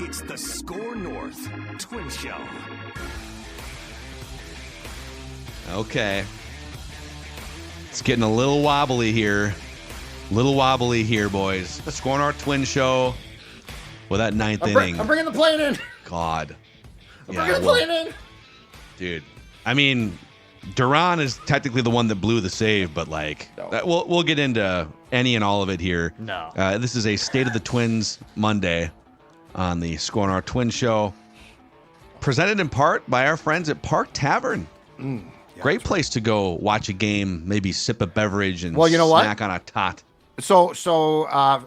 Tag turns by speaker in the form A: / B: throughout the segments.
A: It's the SKOR North Twins Show.
B: Okay. It's getting a little wobbly here. Boys. SKOR North Twins Show with that ninth inning.
C: I'm bringing the plane in.
B: God.
C: I'm bringing the plane in.
B: Dude, I mean, Duran is technically the one that blew the save, but we'll get into any and all of it here.
D: No.
B: This is a State of the Twins Monday on the SKOR North Twins Show, presented in part by our friends at Park Tavern. Great place to go watch a game, maybe sip a beverage and snack on a tot.
C: So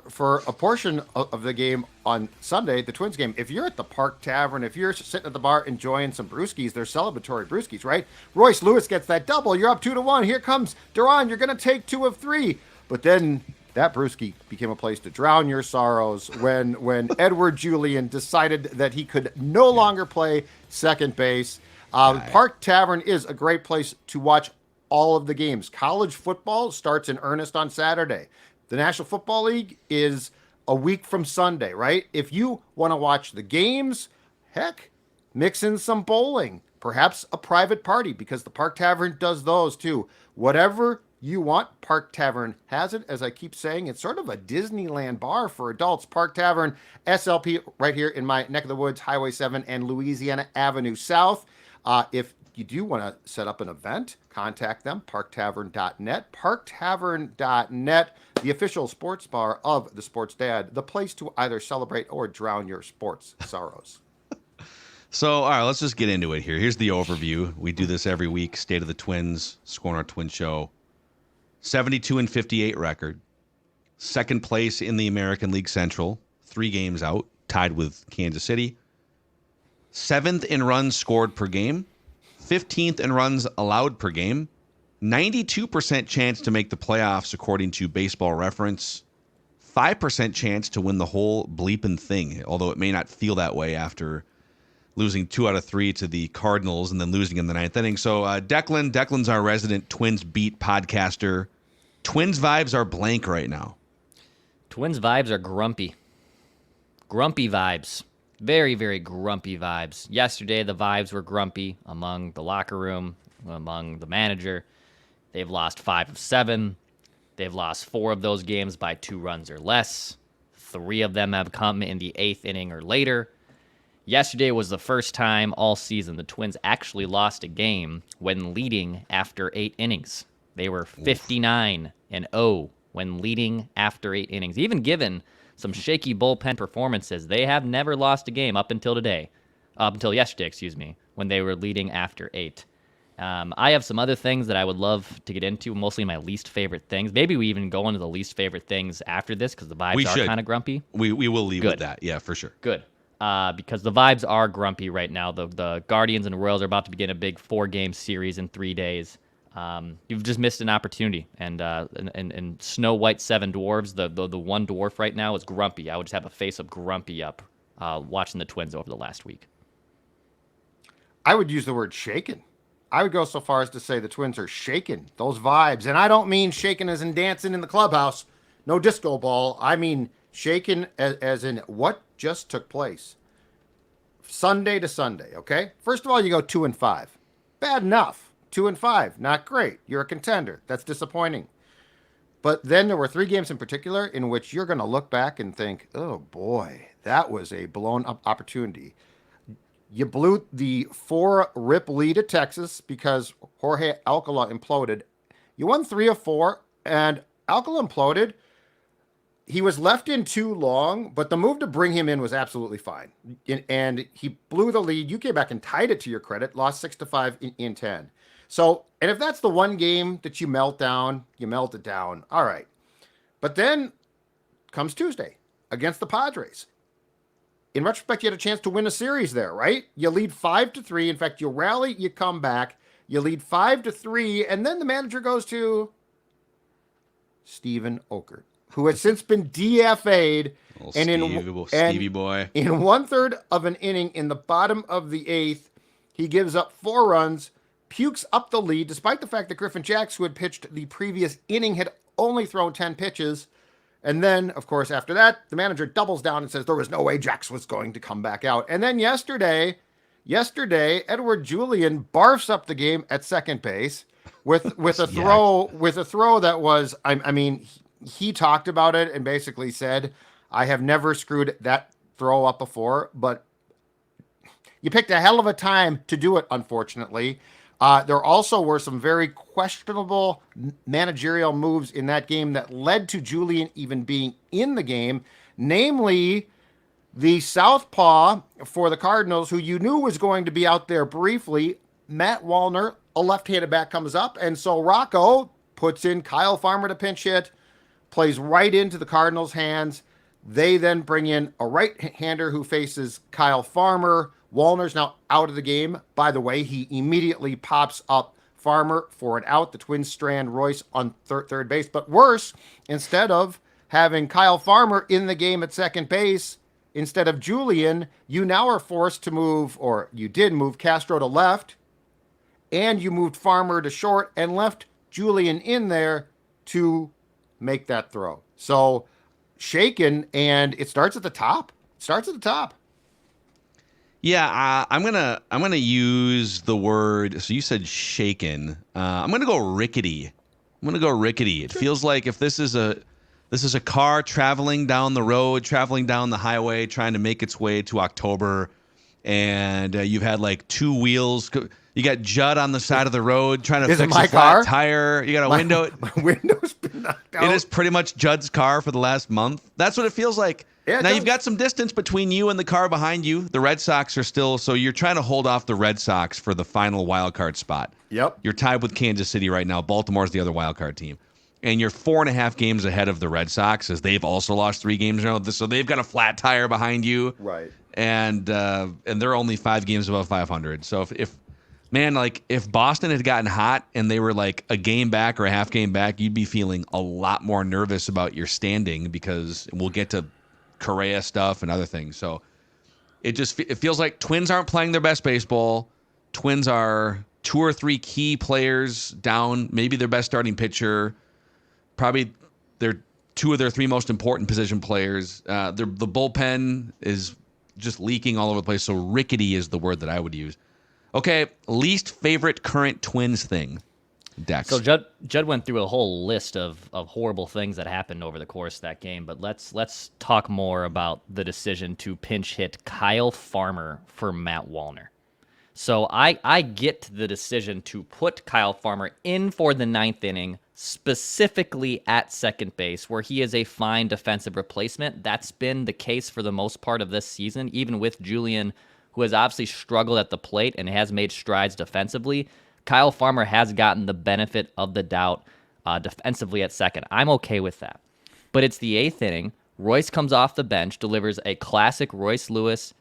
C: for a portion of the game on Sunday, the Twins game, if you're at the Park Tavern, if you're sitting at the bar enjoying some brewskis, they're celebratory brewskis, right? Royce Lewis gets that double. You're up 2-1. Here comes Duran. You're going to take 2 of 3. But then that brewski became a place to drown your sorrows when Edward Julian decided that he could no longer play second base. Park Tavern is a great place to watch all of the games. College football starts in earnest on Saturday. The National Football League is a week from Sunday, right? If you want to watch the games, heck, mix in some bowling, perhaps a private party, because the Park Tavern does those too. Whatever you want, Park Tavern has it. As I keep saying, it's sort of a Disneyland bar for adults. Park Tavern, SLP, right here in my neck of the woods, Highway 7 and Louisiana Avenue South. If you do want to set up an event, contact them, parktavern.net. Parktavern.net, the official sports bar of the Sports Dad, the place to either celebrate or drown your sports sorrows.
B: So, all right, let's just get into it here. Here's the overview. We do this every week. State of the Twins, SKOR North Twins Show. 72-58 record. Second place in the American League Central. 3 games out, tied with Kansas City. 7th in runs scored per game. 15th in runs allowed per game. 92% chance to make the playoffs, according to Baseball Reference. 5% chance to win the whole bleeping thing, although it may not feel that way after losing 2 out of 3 to the Cardinals and then losing in the 9th inning. So Declan's our resident Twins beat podcaster. Twins vibes are blank right now.
D: Twins vibes are grumpy. Grumpy vibes. Very, very grumpy vibes. Yesterday, the vibes were grumpy among the locker room, among the manager. They've lost 5 of 7. They've lost 4 of those games by 2 runs or less. 3 of them have come in the 8th inning or later. Yesterday was the first time all season the Twins actually lost a game when leading after 8 innings. They were 59-0 when leading after 8 innings. Even given some shaky bullpen performances, they have never lost a game up until yesterday, when they were leading after 8. I have some other things that I would love to get into, mostly my least favorite things. Maybe we even go into the least favorite things after this because the vibes are kind of grumpy.
B: We will leave with that. Yeah, for sure.
D: Good. Because the vibes are grumpy right now. The Guardians and Royals are about to begin a big 4-game series in 3 days. You've just missed an opportunity. And Snow White 7 Dwarves, the one dwarf right now is grumpy. I would just have a face of grumpy up watching the Twins over the last week.
C: I would use the word shaken. I would go so far as to say the Twins are shaken. Those vibes. And I don't mean shaken as in dancing in the clubhouse. No disco ball. I mean shaken as in what just took place. Sunday to Sunday, okay? First of all, you go 2-5. Bad enough. 2-5, not great. You're a contender. That's disappointing. But then there were 3 games in particular in which you're going to look back and think, oh boy, that was a blown up opportunity. You blew the 4-rip lead at Texas because Jorge Alcala imploded. You won 3 of 4, and Alcala imploded. He was left in too long, but the move to bring him in was absolutely fine. And he blew the lead. You came back and tied it to your credit, lost 6-5 in 10. So, and if that's the one game that you melt down, you melt it down. All right. But then comes Tuesday against the Padres. In retrospect, you had a chance to win a series there, right? You lead 5-3. In fact, you rally, you come back, you lead 5-3, and then the manager goes to Stephen Okert, who has since been DFA'd.
B: Stevie boy.
C: In 1/3 of an inning in the bottom of the 8th, he gives up 4 runs, pukes up the lead, despite the fact that Griffin Jacks, who had pitched the previous inning, had only thrown 10 pitches. And then, of course, after that, the manager doubles down and says there was no way Jax was going to come back out. And then yesterday, Edward Julian barfs up the game at second base with a throw that was, I mean, he talked about it and basically said, I have never screwed that throw up before, but you picked a hell of a time to do it, unfortunately. There also were some very questionable managerial moves in that game that led to Julian even being in the game, namely the southpaw for the Cardinals, who you knew was going to be out there briefly. Matt Wallner, a left-handed bat, comes up, and so Rocco puts in Kyle Farmer to pinch hit, plays right into the Cardinals' hands. They then bring in a right-hander who faces Kyle Farmer. Wallner's now out of the game. By the way, he immediately pops up Farmer for an out. The Twins strand Royce on third base. But worse, instead of having Kyle Farmer in the game at second base, instead of Julian, you now are forced to move, or you did move Castro to left, and you moved Farmer to short and left Julian in there to make that throw. So shaken, and it starts at the top.
B: Yeah, I'm gonna use the word. So you said shaken. I'm gonna go rickety. It feels like if this is a car traveling down the road, traveling down the highway, trying to make its way to October, and you've had like two wheels. You got Judd on the side of the road trying to fix a flat tire. You got a window.
C: My window's been knocked out.
B: It is pretty much Judd's car for the last month. That's what it feels like.
C: Yeah,
B: now you've got some distance between you and the car behind you. The Red Sox are still, so you're trying to hold off the Red Sox for the final wild card spot.
C: Yep.
B: You're tied with Kansas City right now. Baltimore's the other wild card team. And you're 4.5 games ahead of the Red Sox, as they've also lost 3 games now. So they've got a flat tire behind you.
C: Right.
B: And they're only 5 games above 500. So if Boston had gotten hot and they were like a game back or a half game back, you'd be feeling a lot more nervous about your standing, because we'll get to Correa stuff and other things. So it feels like Twins aren't playing their best baseball. Twins are 2 or 3 key players down, maybe their best starting pitcher, probably they're 2 of their 3 most important position players. The bullpen is just leaking all over the place. So rickety is the word that I would use. Okay, least favorite current Twins thing, Dex.
D: So Judd went through a whole list of horrible things that happened over the course of that game, but let's talk more about the decision to pinch hit Kyle Farmer for Matt Wallner. So I get the decision to put Kyle Farmer in for the 9th inning, specifically at second base, where he is a fine defensive replacement. That's been the case for the most part of this season, even with Julian, who has obviously struggled at the plate and has made strides defensively. Kyle Farmer has gotten the benefit of the doubt defensively at second. I'm okay with that. But it's the 8th inning. Royce comes off the bench, delivers a classic Royce Lewis,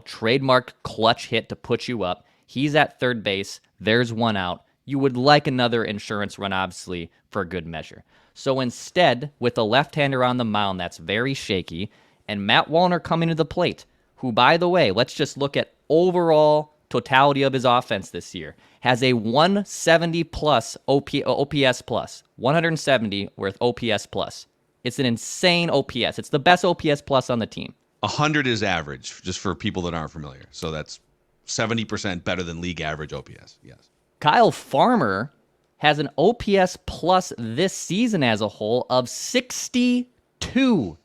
D: trademark clutch hit to put you up. He's at third base. There's 1 out. You would like another insurance run, obviously, for good measure. So instead, with a left-hander on the mound that's very shaky, and Matt Wallner coming to the plate, who, by the way, let's just look at overall totality of his offense this year, has a 170 plus OPS plus, 170 with OPS plus. It's an insane OPS. It's the best OPS plus on the team.
B: 100 is average, just for people that aren't familiar. So that's 70% better than league average OPS. Yes.
D: Kyle Farmer has an OPS plus this season as a whole of 62.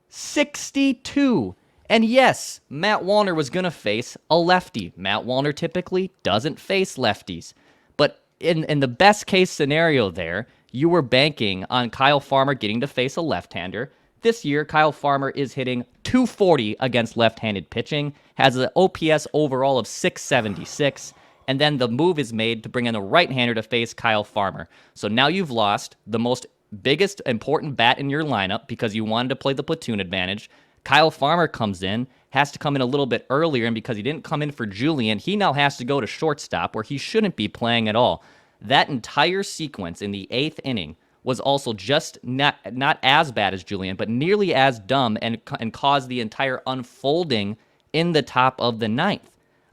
D: 62. And yes, Matt Wallner was going to face a lefty. Matt Wallner typically doesn't face lefties. But in the best case scenario there, you were banking on Kyle Farmer getting to face a left-hander. This year, Kyle Farmer is hitting .240 against left-handed pitching, has an OPS overall of 676, and then the move is made to bring in a right-hander to face Kyle Farmer. So now you've lost the most biggest important bat in your lineup because you wanted to play the platoon advantage. Kyle Farmer comes in, has to come in a little bit earlier, and because he didn't come in for Julian, he now has to go to shortstop where he shouldn't be playing at all. That entire sequence in the 8th inning was also just not as bad as Julian, but nearly as dumb and caused the entire unfolding in the top of the 9th.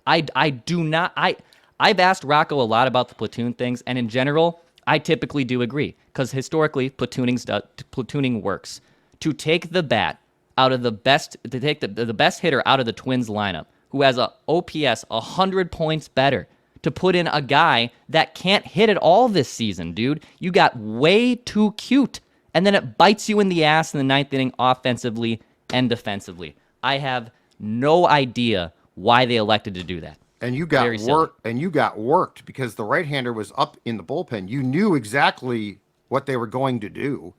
D: I've asked Rocco a lot about the platoon things, and in general, I typically do agree because historically platooning works. To take the bat out of the best, to take the best hitter out of the Twins lineup, who has a OPS 100 points better, to put in a guy that can't hit at all this season, dude. You got way too cute, and then it bites you in the ass in the ninth inning, offensively and defensively. I have no idea why they elected to do that.
C: And you got worked. And you got worked because the right-hander was up in the bullpen. You knew exactly what they were going to do.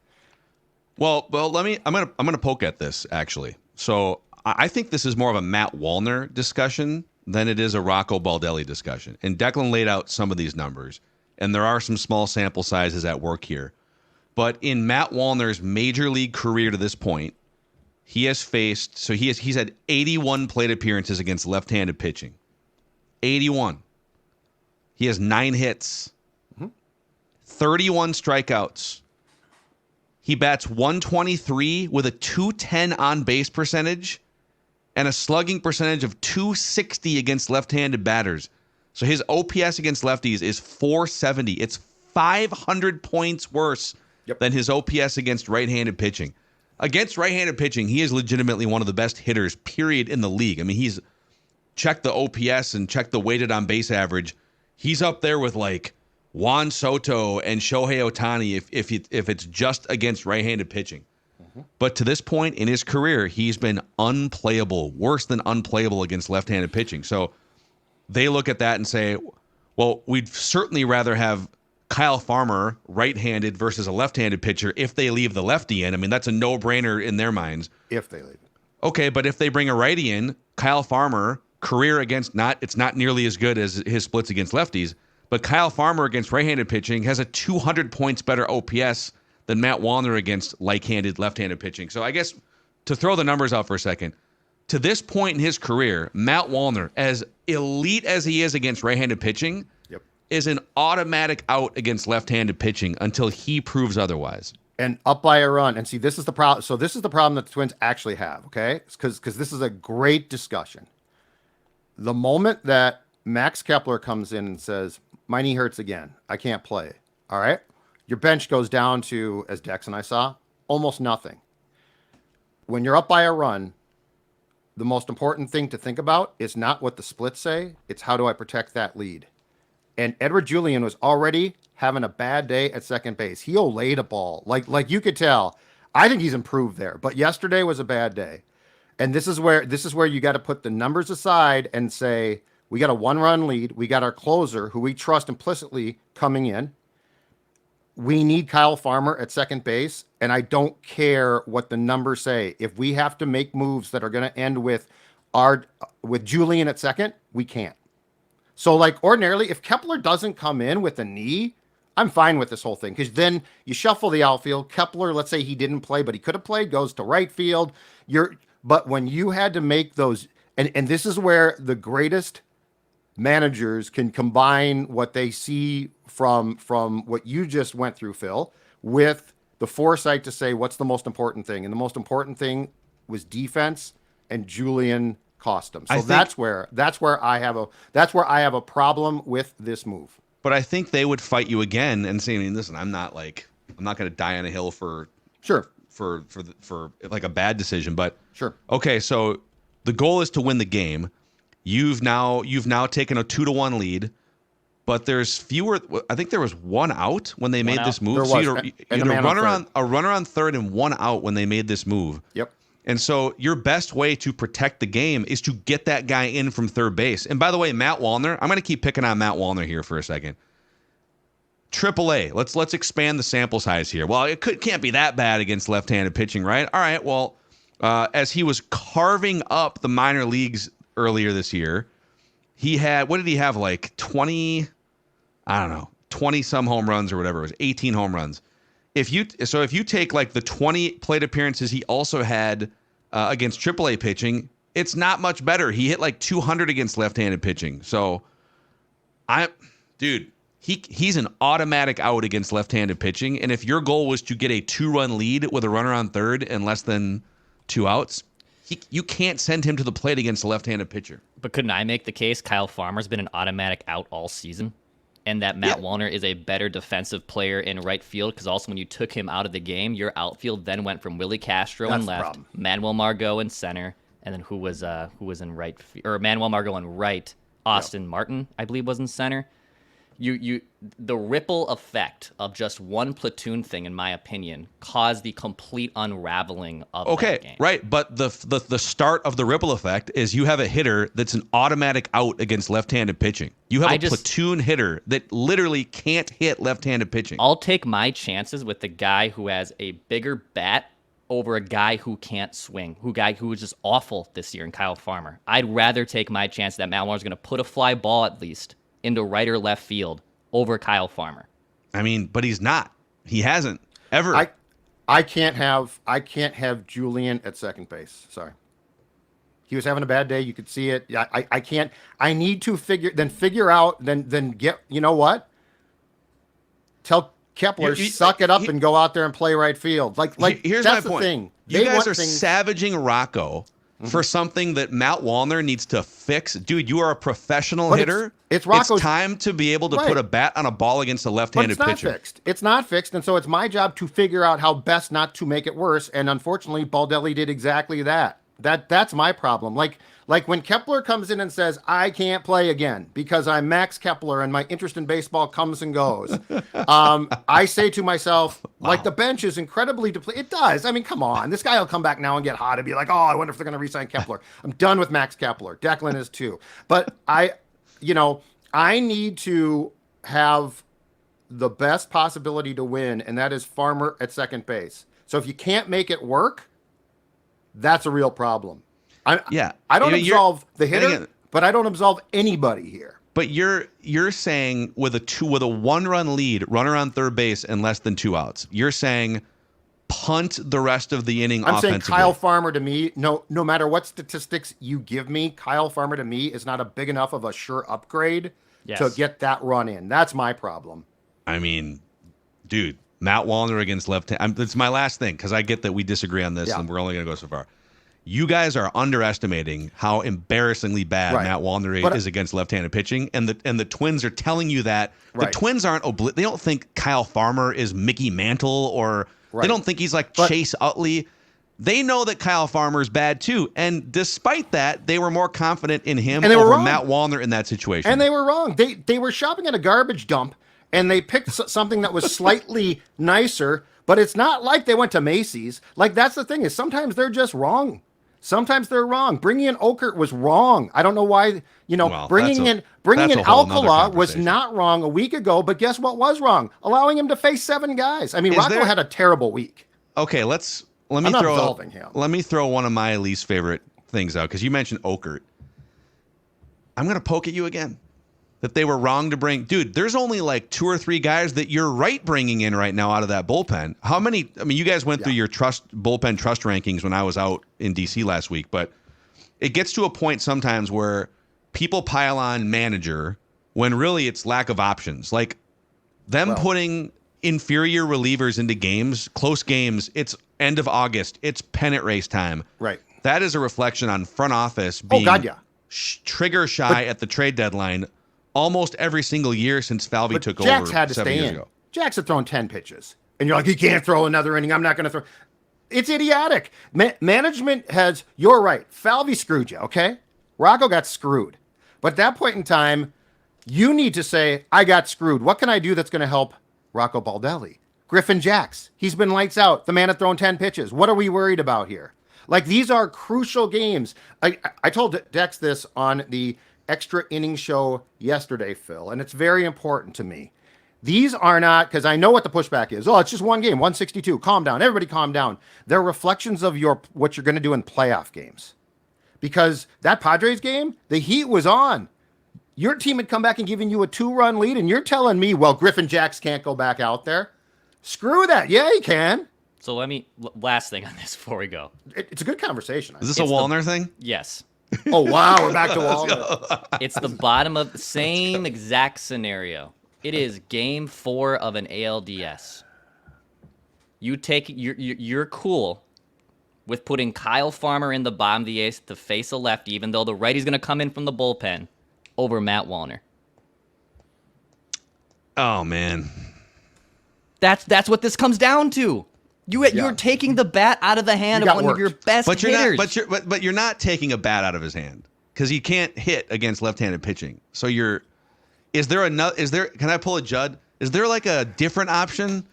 B: Well, I'm gonna poke at this actually. So I think this is more of a Matt Wallner discussion than it is a Rocco Baldelli discussion. And Declan laid out some of these numbers, and there are some small sample sizes at work here. But in Matt Wallner's major league career to this point, he's had 81 plate appearances against left-handed pitching. 81. He has 9 hits, 31 strikeouts. He bats 123 with a 210 on base percentage and a slugging percentage of 260 against left-handed batters. So his OPS against lefties is 470. It's 500 points worse than his OPS against right-handed pitching. Against right-handed pitching, he is legitimately one of the best hitters, period, in the league. I mean, he's checked the OPS and checked the weighted on base average. He's up there with like Juan Soto and Shohei Ohtani if it's just against right-handed pitching. But to this point in his career, he's been unplayable, worse than unplayable against left-handed pitching. So they look at that and say, well, we'd certainly rather have Kyle Farmer right-handed versus a left-handed pitcher if they leave the lefty in. I mean, that's a no-brainer in their minds.
C: If they leave it.
B: Okay, but if they bring a righty in, Kyle Farmer, career against it's not nearly as good as his splits against lefties, but Kyle Farmer against right-handed pitching has a 200 points better OPS than Matt Wallner against like-handed left-handed pitching. So I guess to throw the numbers out for a second, to this point in his career, Matt Wallner, as elite as he is against right-handed pitching, is an automatic out against left-handed pitching until he proves otherwise.
C: And up by a run. And see, this is the problem. So this is the problem that the Twins actually have, okay? Because this is a great discussion. The moment that Max Kepler comes in and says, my knee hurts again, I can't play, all right? Your bench goes down to, as Dex and I saw, almost nothing. When you're up by a run, the most important thing to think about is not what the splits say, it's how do I protect that lead. And Edward Julian was already having a bad day at second base. He laid a ball. Like you could tell. I think he's improved there. But yesterday was a bad day. And this is where you got to put the numbers aside and say, we got a 1-run lead. We got our closer, who we trust implicitly, coming in. We need Kyle Farmer at second base. And I don't care what the numbers say. If we have to make moves that are going to end with Julian at second, we can't. So, like, ordinarily, if Kepler doesn't come in with a knee, I'm fine with this whole thing. Because then you shuffle the outfield. Kepler, let's say he didn't play, but he could have played, goes to right field. But when you had to make those, and this is where the greatest managers can combine what they see from what you just went through, Phil, with the foresight to say, what's the most important thing? And the most important thing was defense, and Julian cost them. So that's where I have a problem with this move.
B: But I think they would fight you again and say, I mean, listen, I'm not going to die on a hill for like a bad decision, but
C: sure.
B: Okay, so the goal is to win the game. You've now taken a 2-1 lead, but there's fewer. I think there was one out when they made this move. So you had a runner on third and one out when they made this move.
C: Yep.
B: And so your best way to protect the game is to get that guy in from third base. And by the way, Matt Wallner, I'm going to keep picking on Matt Wallner here for a second. AAA, let's expand the sample size here. Well, it can't be that bad against left-handed pitching, right? All right, well, as he was carving up the minor leagues earlier this year, he had, what did he have, like 20 some home runs or whatever. It was 18 home runs. If you take like the 20 plate appearances he also had against AAA pitching, it's not much better. He hit like 200 against left-handed pitching. So, he's an automatic out against left-handed pitching. And if your goal was to get a 2-run lead with a runner on third and less than 2 outs, you can't send him to the plate against a left-handed pitcher.
D: But couldn't I make the case Kyle Farmer's been an automatic out all season? and that Matt Wallner is a better defensive player in right field, because also when you took him out of the game, your outfield then went from Willie Castro in left, Manuel Margot in center, and then who was in right, or Manuel Margot in right, Austin Martin, I believe, was in center. The ripple effect of just one platoon thing, in my opinion, caused the complete unraveling of that game.
B: Right, but the start of the ripple effect is you have a hitter that's an automatic out against left-handed pitching. You have a platoon hitter that literally can't hit left-handed pitching.
D: I'll take my chances with the guy who has a bigger bat over a guy who can't swing, who was just awful this year in Kyle Farmer. I'd rather take my chance that Matt Wallner's going to put a fly ball at least into right or left field over Kyle Farmer.
B: I mean, but he's not. He hasn't ever.
C: I can't have Julian at second base. Sorry. He was having a bad day. You could see it. I can't. I need to figure out, then get, you know what? Tell Kepler, suck it up and go out there and play right field. Like
B: here's
C: that's
B: my point.
C: The thing.
B: You guys are savaging Rocco for something that Matt Wallner needs to fix. Dude, you are a professional hitter.
C: It's Rocco's
B: time to be able to put a bat on a ball against a left-handed pitcher.
C: It's not fixed, and so it's my job to figure out how best not to make it worse. And unfortunately, Baldelli did exactly that. That's my problem. Like when Kepler comes in and says, I can't play again because I'm Max Kepler and my interest in baseball comes and goes. I say to myself, like, the bench is incredibly depleted. It does. I mean, come on. This guy will come back now and get hot and be like, oh, I wonder if they're going to re-sign Kepler. I'm done with Max Kepler. Declan is too. But I need to have the best possibility to win, and that is Farmer at second base. So if you can't make it work, that's a real problem. I don't absolve the hitter, but I don't absolve anybody here.
B: But you're saying with a 1-run lead, runner on third base and less than 2 outs, you're saying punt the rest of the inning offensively.
C: I'm saying Kyle Farmer to me, no matter what statistics you give me, Kyle Farmer to me is not a big enough of a sure upgrade to get that run in. That's my problem.
B: I mean, dude, Matt Wallner against left-hand. That's my last thing, because I get that we disagree on this, and we're only going to go so far. You guys are underestimating how embarrassingly bad Matt Wallner is against left-handed pitching, and the Twins are telling you that. The Twins aren't they don't think Kyle Farmer is Mickey Mantle, or they don't think he's like Chase Utley. They know that Kyle Farmer is bad too, and despite that, they were more confident in him over Matt Wallner in that situation.
C: And they were wrong. They were shopping at a garbage dump, and they picked something that was slightly nicer, but it's not like they went to Macy's. Like, that's the thing, is sometimes they're just wrong. Sometimes they're wrong. Bringing in Okert was wrong. I don't know why, bringing in Alcala was not wrong a week ago, but guess what was wrong? Allowing him to face 7 guys. I mean, Rocco had a terrible week.
B: Okay, let me throw one of my least favorite things out, because you mentioned Okert. I'm going to poke at you again. That they were wrong to bring. Dude, there's only like 2 or 3 guys that you're right bringing in right now out of that bullpen. How many? I mean, you guys went through your bullpen trust rankings when I was out in DC last week, but it gets to a point sometimes where people pile on manager when really it's lack of options. Like them putting inferior relievers into games, close games. It's end of August. It's pennant race time.
C: Right.
B: That is a reflection on front office being trigger shy at the trade deadline. Almost every single year since Falvey took over.
C: Jax had to
B: 7
C: stay
B: years
C: in.
B: ago.
C: Jax had thrown 10 pitches. And you're like, he can't throw another inning. I'm not going to throw. It's idiotic. Management has, you're right. Falvey screwed you, okay? Rocco got screwed. But at that point in time, you need to say, I got screwed. What can I do that's going to help Rocco Baldelli? Griffin Jax. He's been lights out. The man had thrown 10 pitches. What are we worried about here? Like, these are crucial games. I told Dex this on the extra inning show yesterday, Phil, and it's very important to me. These are not, because I know what the pushback is. Oh, it's just one game, 162. Calm down. Everybody calm down. They're reflections of what you're going to do in playoff games. Because that Padres game, the heat was on. Your team had come back and given you a 2-run lead, and you're telling me, well, Griffin Jax can't go back out there. Screw that. Yeah, he can.
D: So last thing on this before we go.
C: It's a good conversation.
B: Is this a Wallner thing?
D: Yes.
C: Oh, wow. We're back to Wallner.
D: It's the bottom of the same exact scenario. It is game 4 of an ALDS. You're cool with putting Kyle Farmer in the bottom of the 8th to face a lefty, even though the righty's going to come in from the bullpen, over Matt Wallner.
B: Oh man.
D: That's what this comes down to. You're taking the bat out of the hand of one of your best hitters.
B: But you're not taking a bat out of his hand because he can't hit against left-handed pitching. So can I pull a Judd? Is there like a different option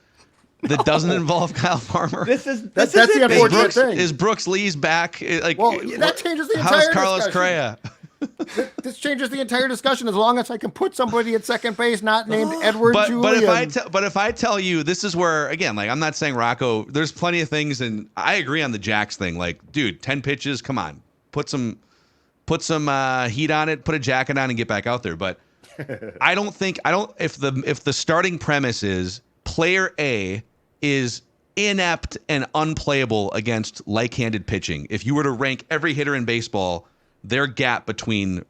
B: that doesn't involve Kyle Farmer?
C: That's the unfortunate thing.
B: Is Brooks Lee's back?
C: That changes the entire
B: How's Carlos
C: discussion.
B: Correa?
C: This changes the entire discussion as long as I can put somebody at second base not named Edward Julian.
B: But if I tell you, this is where, again, like I'm not saying Rocco, there's plenty of things, and I agree on the Jacks thing. Like, dude, 10 pitches, come on. Put some heat on it, put a jacket on and get back out there. But if the starting premise is player A is inept and unplayable against like-handed pitching, if you were to rank every hitter in baseball, their gap between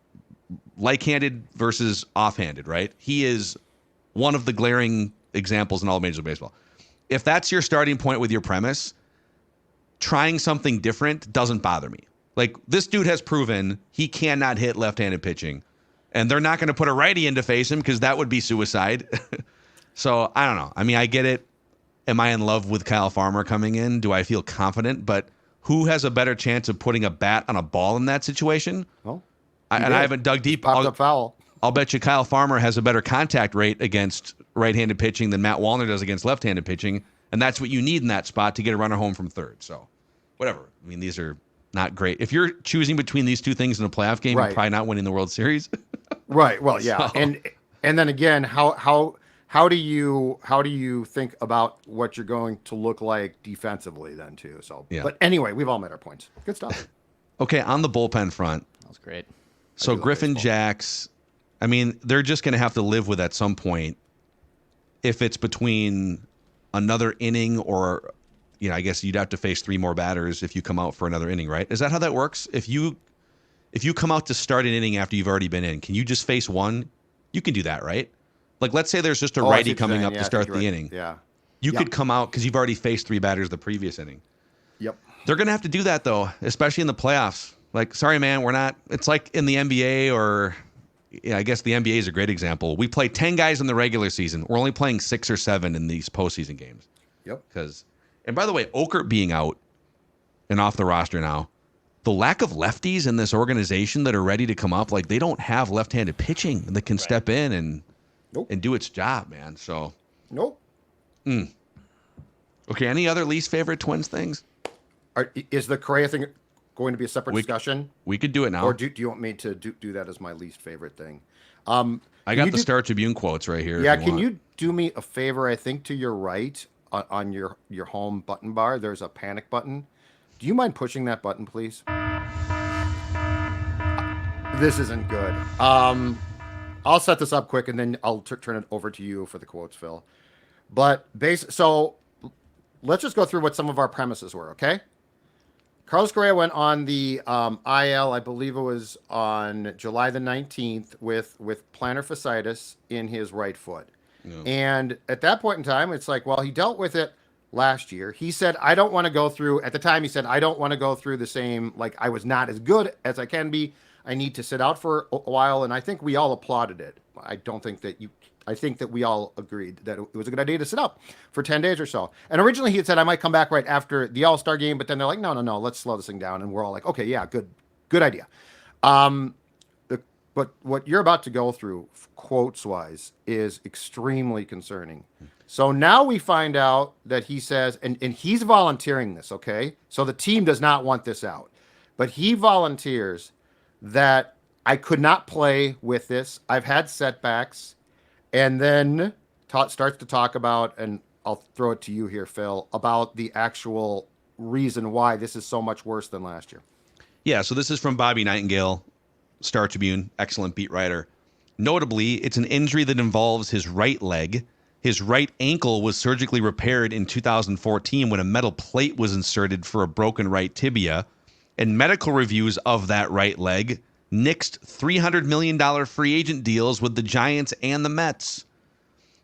B: like-handed versus off-handed, right? He is one of the glaring examples in all of Major League Baseball. If that's your starting point with your premise, trying something different doesn't bother me. Like, this dude has proven he cannot hit left-handed pitching, and they're not going to put a righty in to face him because that would be suicide. So, I don't know. I mean, I get it. Am I in love with Kyle Farmer coming in? Do I feel confident? But who has a better chance of putting a bat on a ball in that situation?
C: Well,
B: I haven't dug deep.
C: Popped up foul.
B: I'll bet you Kyle Farmer has a better contact rate against right-handed pitching than Matt Wallner does against left-handed pitching, and that's what you need in that spot to get a runner home from third. So, whatever. I mean, these are not great. If you're choosing between these two things in a playoff game, you're probably not winning the World Series.
C: Right. Well, yeah. So. And then again, how do you think about what you're going to look like defensively then too? So, yeah. But anyway, we've all made our points. Good stuff.
B: Okay, on the bullpen front.
D: That was great.
B: So Griffin, Jacks, I mean, they're just going to have to live with at some point if it's between another inning or, I guess you'd have to face 3 more batters if you come out for another inning, right? Is that how that works? If you come out to start an inning after you've already been in, can you just face one? You can do that, right? Like, let's say there's just a righty coming up to start the inning.
C: Yeah.
B: You could come out because you've already faced 3 batters the previous inning.
C: Yep.
B: They're going to have to do that, though, especially in the playoffs. Like, sorry, man, we're not. It's like in the NBA or, I guess the NBA is a great example. We play 10 guys in the regular season. We're only playing 6 or 7 in these postseason games.
C: Yep.
B: And by the way, Okert being out and off the roster now, the lack of lefties in this organization that are ready to come up, like they don't have left-handed pitching that can step in and do its job, man. So.
C: Nope.
B: Okay, any other least favorite Twins things?
C: Is the Correa thing going to be a separate discussion?
B: We could do it now.
C: Or do you want me to do that as my least favorite thing?
B: I got the Star Tribune quotes right here.
C: Yeah, can you do me a favor? I think to your right on your home button bar, there's a panic button. Do you mind pushing that button, please? This isn't good. I'll set this up quick, and then I'll turn it over to you for the quotes, Phil. But so let's just go through what some of our premises were, okay? Carlos Correa went on the IL, I believe it was on July the 19th, with plantar fasciitis in his right foot. Yeah. And at that point in time, it's like, well, he dealt with it last year. He said, I don't want to go through, at the time he said, I don't want to go through the same, like I was not as good as I can be. I need to sit out for a while. And I think we all applauded it. I think that we all agreed that it was a good idea to sit out for 10 days or so. And originally he had said, I might come back right after the All-Star game, but then they're like, no, let's slow this thing down. And we're all like, okay, yeah, good idea. But what you're about to go through, quotes-wise, is extremely concerning. So now we find out that he says, and he's volunteering this, okay? So the team does not want this out. But he volunteers that I could not play with this. I've had setbacks. And then starts to talk about, and I'll throw it to you here, Phil, about the actual reason why this is so much worse than last year.
B: Yeah, so this is from Bobby Nightingale, Star Tribune, excellent beat writer. Notably, it's an injury that involves his right leg. His right ankle was surgically repaired in 2014 when a metal plate was inserted for a broken right tibia. And medical reviews of that right leg nixed $300 million free agent deals with the Giants and the Mets.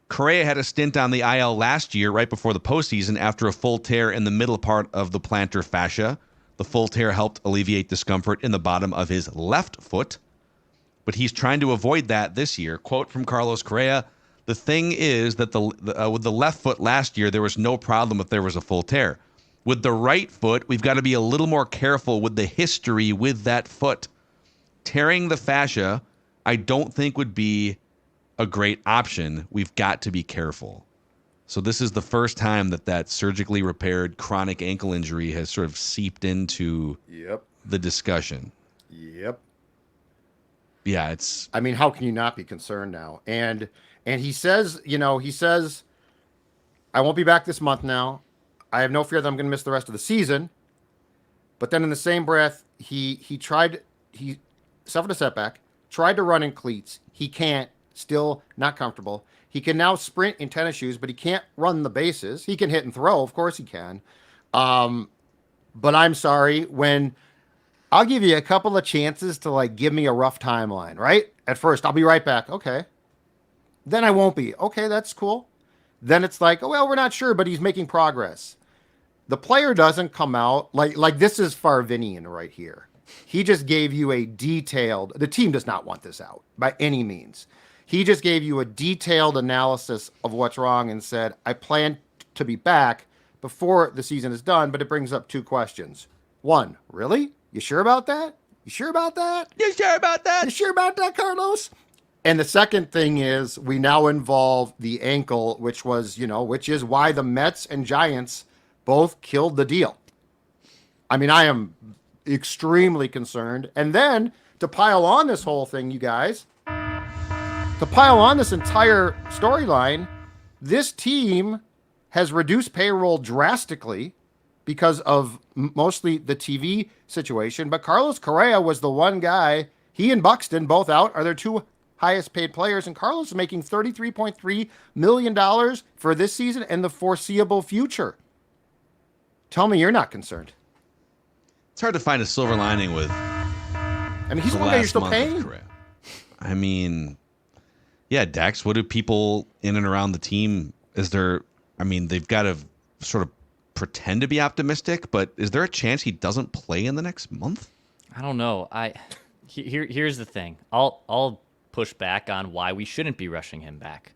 B: Correa had a stint on the IL last year, right before the postseason, after a full tear in the middle part of the plantar fascia. The full tear helped alleviate discomfort in the bottom of his left foot, but he's trying to avoid that this year. Quote from Carlos Correa, The thing is that with the left foot last year, there was no problem if there was a full tear. With the right foot, we've got to be a little more careful with the history with that foot. Tearing the fascia, I don't think would be a great option. We've got to be careful. So this is the first time that surgically repaired chronic ankle injury has sort of seeped into the discussion.
C: Yep.
B: Yeah, it's...
C: I mean, how can you not be concerned now? And he says, I won't be back this month now. I have no fear that I'm going to miss the rest of the season. But then in the same breath, he suffered a setback, tried to run in cleats. He can't, still not comfortable. He can now sprint in tennis shoes, but he can't run the bases. He can hit and throw. Of course he can. But I'm sorry, when I'll give you a couple of chances to like give me a rough timeline, right? At first, I'll be right back. Okay. Then I won't be. Okay, that's cool. Then it's like, oh, well, we're not sure, but he's making progress. The player doesn't come out like this is Farvinian right here. He just gave you the team does not want this out by any means. He just gave you a detailed analysis of what's wrong and said, I plan to be back before the season is done, but it brings up two questions. One, really? You sure about that? You sure about that?
B: You sure about that?
C: You sure about that, Carlos? And the second thing is we now involve the ankle, which is why the Mets and Giants both killed the deal. I mean, I am extremely concerned. And then to pile on this whole thing, you guys, to pile on this entire storyline, this team has reduced payroll drastically because of mostly the TV situation. But Carlos Correa was the one guy, he and Buxton both out are their two highest paid players. And Carlos is making $33.3 million for this season and the foreseeable future. Tell me you're not concerned.
B: It's hard to find a silver lining with.
C: I mean, he's the one guy you're still paying.
B: I mean, yeah, Dax, what do people in and around the team, they've got to sort of pretend to be optimistic, but is there a chance he doesn't play in the next month?
D: I don't know. Here's the thing. I'll push back on why we shouldn't be rushing him back.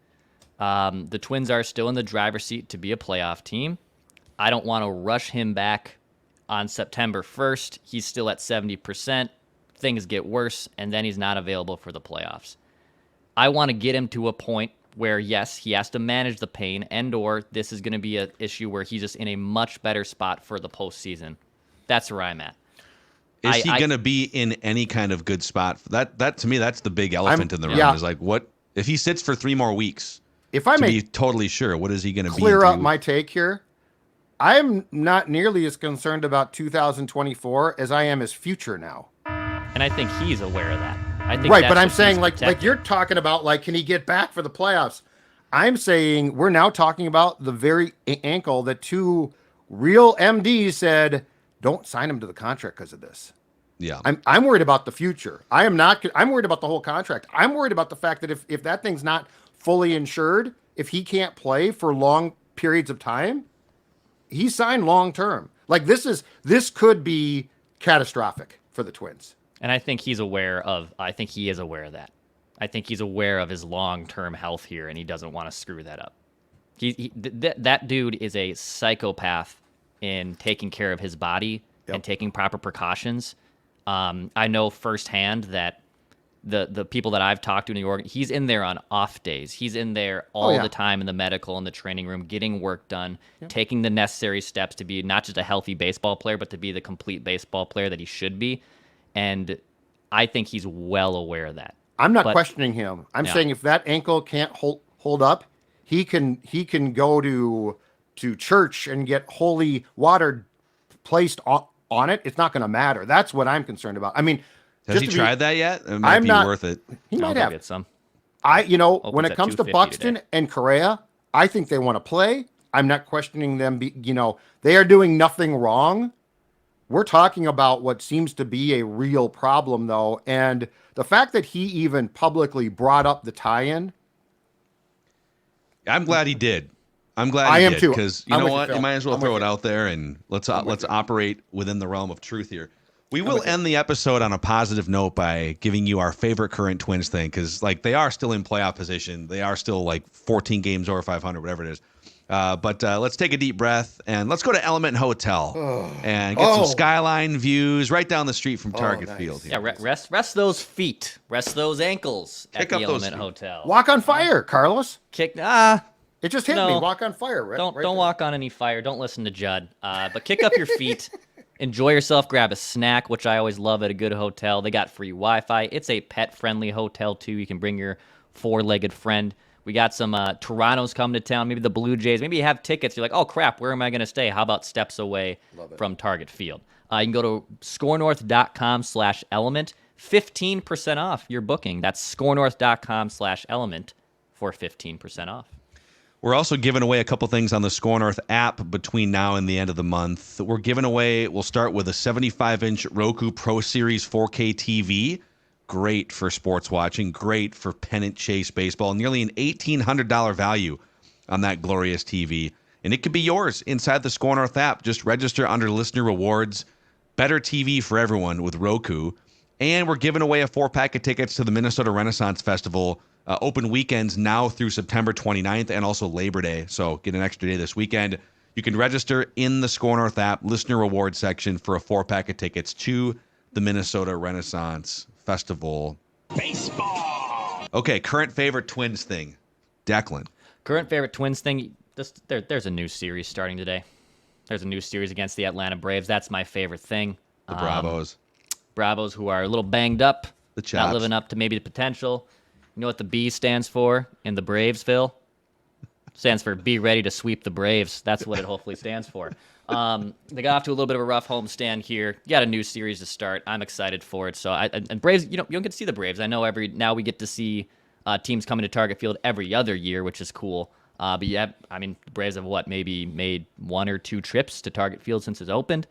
D: The Twins are still in the driver's seat to be a playoff team. I don't want to rush him back on September 1st. He's still at 70%. Things get worse, and then he's not available for the playoffs. I want to get him to a point where, yes, he has to manage the pain, and or this is going to be an issue where he's just in a much better spot for the postseason. That's where I'm at.
B: Is he going to be in any kind of good spot? That to me, that's the big elephant in the room. Is like, what if he sits for 3 more weeks?
C: If I may
B: be totally sure, what is he going to be?
C: Clear up my take here. I'm not nearly as concerned about 2024 as I am his future now.
D: And I think he's aware of that. I think
C: right, but I'm saying like you're talking about like, can he get back for the playoffs? I'm saying we're now talking about the very ankle that 2 real MDs said, don't sign him to the contract because of this.
B: Yeah.
C: I'm worried about the future. I'm worried about the whole contract. I'm worried about the fact that if that thing's not fully insured, if he can't play for long periods of time, he signed long term. Like this could be catastrophic for the Twins.
D: And I think he is aware of that. I think he's aware of his long-term health here, and he doesn't want to screw that up. That dude is a psychopath in taking care of his body and taking proper precautions. I know firsthand that the people that I've talked to in the org, he's in there on off days. He's in there all the time in the medical and the training room, getting work done, taking the necessary steps to be not just a healthy baseball player, but to be the complete baseball player that he should be. And I think he's well aware of that.
C: I'm not questioning him. I'm saying if that ankle can't hold up, he can go to church and get holy water placed on it. It's not going to matter. That's what I'm concerned about. I mean,
B: has he tried that yet? It might be worth it.
C: He might have.
D: Get some.
C: When it comes to Buxton and Correa, I think they want to play. I'm not questioning them. They are doing nothing wrong. We're talking about what seems to be a real problem, though. And the fact that he even publicly brought up the tie-in.
B: I'm glad he did. I'm glad
C: I
B: he
C: am
B: did,
C: too.
B: Because you know what? You might as well throw it out there and let's operate within the realm of truth here. We will end the episode on a positive note by giving you our favorite current Twins thing, because like they are still in playoff position. They are still like 14 games over 500, whatever it is. But let's take a deep breath and let's go to Element Hotel and get some skyline views right down the street from Target Field. Here.
D: Yeah, rest those feet, rest those ankles at the Element Hotel.
C: Walk on fire, Carlos.
D: It
C: just hit me. Walk on fire. Right,
D: don't walk on any fire. Don't listen to Judd. But kick up your feet. Enjoy yourself. Grab a snack, which I always love at a good hotel. They got free Wi-Fi. It's a pet-friendly hotel, too. You can bring your four-legged friend. We got some Toronto's coming to town, maybe the Blue Jays. Maybe you have tickets. You're like, oh, crap, where am I going to stay? How about steps away from Target Field? You can go to scorenorth.com/element. 15% off your booking. That's scorenorth.com/element for 15% off.
B: We're also giving away a couple things on the SKOR North app between now and the end of the month. We'll start with a 75-inch Roku Pro Series 4K TV. Great for sports watching, great for pennant chase baseball. Nearly an $1,800 value on that glorious TV. And it could be yours inside the SKOR North app. Just register under listener rewards. Better TV for everyone with Roku. And we're giving away a 4-pack of tickets to the Minnesota Renaissance Festival. Open weekends now through September 29th and also Labor Day. So get an extra day this weekend. You can register in the SKOR North app, listener reward section for a 4-pack of tickets to the Minnesota Renaissance Festival.
A: Baseball.
B: Okay, current favorite Twins thing. Declan.
D: Current favorite Twins thing. There's a new series starting today. There's a new series against the Atlanta Braves. That's my favorite thing.
B: The Bravos.
D: Bravos, who are a little banged up.
B: The Chops.
D: Not living up to maybe the potential. You know what the B stands for in the Braves, Phil? Stands for be ready to sweep the Braves. That's what it hopefully stands for. They got off to a little bit of a rough homestand here. You got a new series to start. I'm excited for it. So and Braves, you don't get to see the Braves. I know now we get to see teams coming to Target Field every other year, which is cool. But yeah, I mean, the Braves have maybe made 1 or 2 trips to Target Field since it's opened.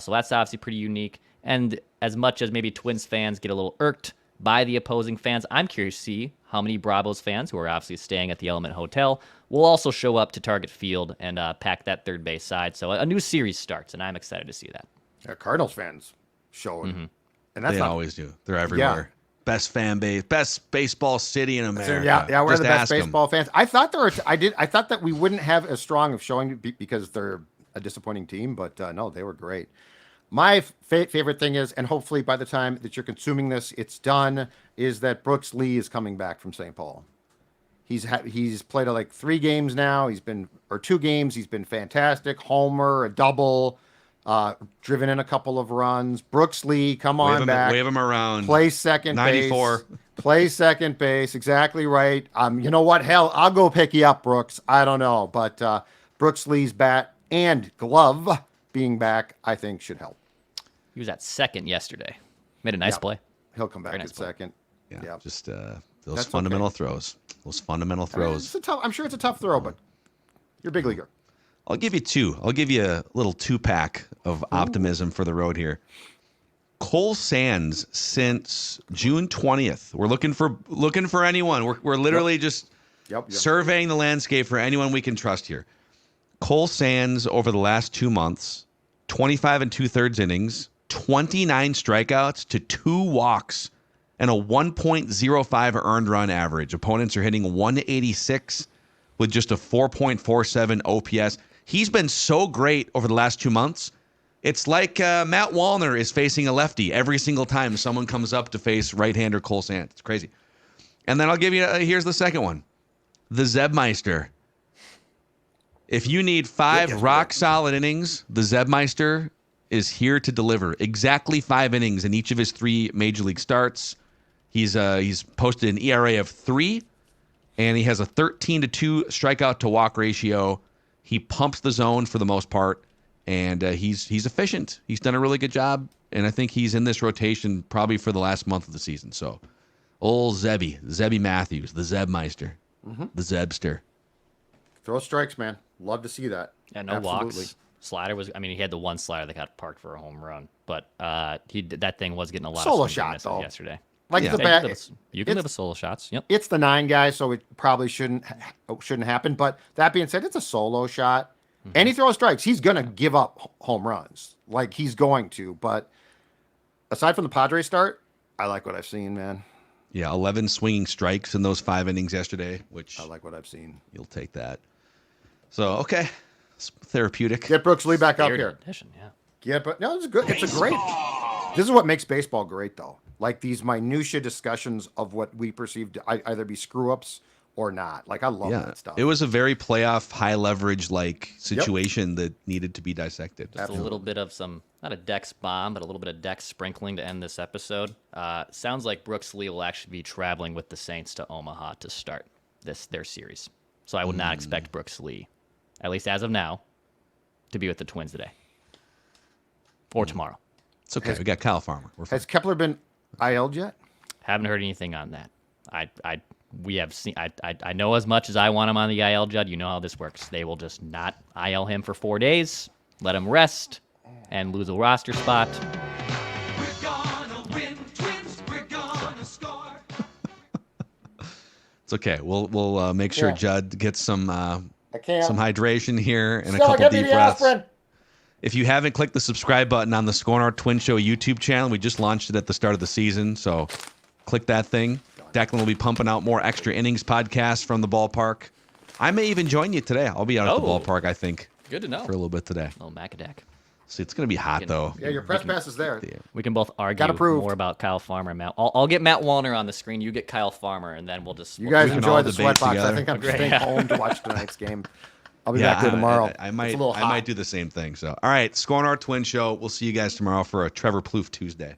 D: So that's obviously pretty unique. And as much as maybe Twins fans get a little irked by the opposing fans, I'm curious to see how many Bravos fans, who are obviously staying at the Element Hotel, will also show up to Target Field and pack that third base side. So a new series starts, and I'm excited to see that.
C: Yeah, Cardinals fans showing.
B: Mm-hmm. And they always do. They're everywhere. Yeah. Best fan base, best baseball city in America.
C: Yeah, we're the best baseball fans. I thought that we wouldn't have as strong of showing because they're a disappointing team, but no, they were great. My favorite thing is, and hopefully by the time that you're consuming this, it's done, is that Brooks Lee is coming back from St. Paul. He's played like 3 games now. 2 games. He's been fantastic. Homer, a double, driven in a couple of runs. Brooks Lee, come on back.
B: Wave him around.
C: Play second
B: 94.
C: base. Play second base. Exactly right. You know what? Hell, I'll go pick you up, Brooks. I don't know. But Brooks Lee's bat and glove being back, I think, should help.
D: He was at second yesterday. Made a nice play.
C: He'll come back at second.
B: Yeah, just those fundamental throws. Those fundamental throws.
C: I'm sure it's a tough throw, but you're a big leaguer.
B: I'll give you 2. I'll give you a little 2-pack of optimism for the road here. Cole Sands since June 20th. We're looking for anyone. We're literally just surveying the landscape for anyone we can trust here. Cole Sands over the last 2 months, 25 2/3 innings, 29 strikeouts to 2 walks, and a 1.05 earned run average. Opponents are hitting 186 with just a 4.47 OPS. He's been so great over the last 2 months. It's like Matt Wallner is facing a lefty every single time someone comes up to face right-hander Cole Sands. It's crazy. And then I'll give you, here's the second one. The Zebmeister. If you need 5 rock-solid innings, the Zebmeister is here to deliver. Exactly 5 innings in each of his 3 major league starts. He's posted an ERA of 3, and he has a 13-2 strikeout to walk ratio. He pumps the zone for the most part, and he's efficient. He's done a really good job, and I think he's in this rotation probably for the last month of the season. So, old Zebby Matthews, the Zebmeister, the Zebster.
C: Throw strikes, man. Love to see that.
D: Yeah, no walks. Slider was. I mean, he had the one slider that got parked for a home run, but that thing was getting a lot
C: solo
D: of
C: shots
D: yesterday.
C: Like the bat,
D: you can live with solo shots. Yep.
C: It's the 9 guy, so it probably shouldn't happen. But that being said, it's a solo shot, and he throws strikes. He's gonna give up home runs, like he's going to. But aside from the Padres start, I like what I've seen, man.
B: Yeah, 11 swinging strikes in those 5 innings yesterday, which
C: I like what I've seen.
B: you'll take that. So, okay. It's therapeutic.
C: Get Brooks Lee back up
D: Spirited
C: here.
D: addition, yeah.
C: Yeah, but no, it's good. It's a great. This is what makes baseball great, though. Like these minutia discussions of what we perceive to either be screw ups or not. Like I love that stuff.
B: It was a very playoff, high leverage situation that needed to be dissected.
D: Just a little bit of not a Dex bomb, but a little bit of Dex sprinkling to end this episode. Sounds like Brooks Lee will actually be traveling with the Saints to Omaha to start their series. So I would not expect Brooks Lee, at least as of now, to be with the Twins today or tomorrow.
B: It's okay. We got Kyle Farmer. We're fine.
C: Has Kepler been IL'd yet?
D: Haven't heard anything on that. We have seen. I know as much as I want him on the IL, Judd. You know how this works. They will just not IL him for 4 days, let him rest, and lose a roster spot.
A: We're gonna win, Twins. We're gonna score.
B: It's okay. We'll make sure Judd gets some
C: can't.
B: some hydration here and
C: Still,
B: a couple
C: give me
B: deep
C: the
B: breaths.
C: aspirin.
B: If you haven't clicked the subscribe button on the SKOR North Twins Show YouTube channel, we just launched it at the start of the season, so click that thing. Declan will be pumping out more extra innings podcasts from the ballpark. I may even join you today. I'll be out at the ballpark, I think,
D: Good to know.
B: for a little bit today.
D: Oh, Macadac.
B: See, it's going to be hot, though.
C: Yeah, your press pass is there.
D: We can both argue
C: Got approved.
D: more about Kyle Farmer and Matt. I'll get Matt Wallner on the screen. You get Kyle Farmer, and then we'll just.
C: You guys
B: can
C: enjoy
B: all
C: the
B: debate
C: sweatbox. I
B: together.
C: think I'm just
D: Great.
C: staying home to watch tonight's game. I'll be back there tomorrow.
B: I
C: It's
B: might
C: a little
B: I
C: hot.
B: might do the same thing. So, all right, SKOR North Twins Show. We'll see you guys tomorrow for a Trevor Plouffe Tuesday.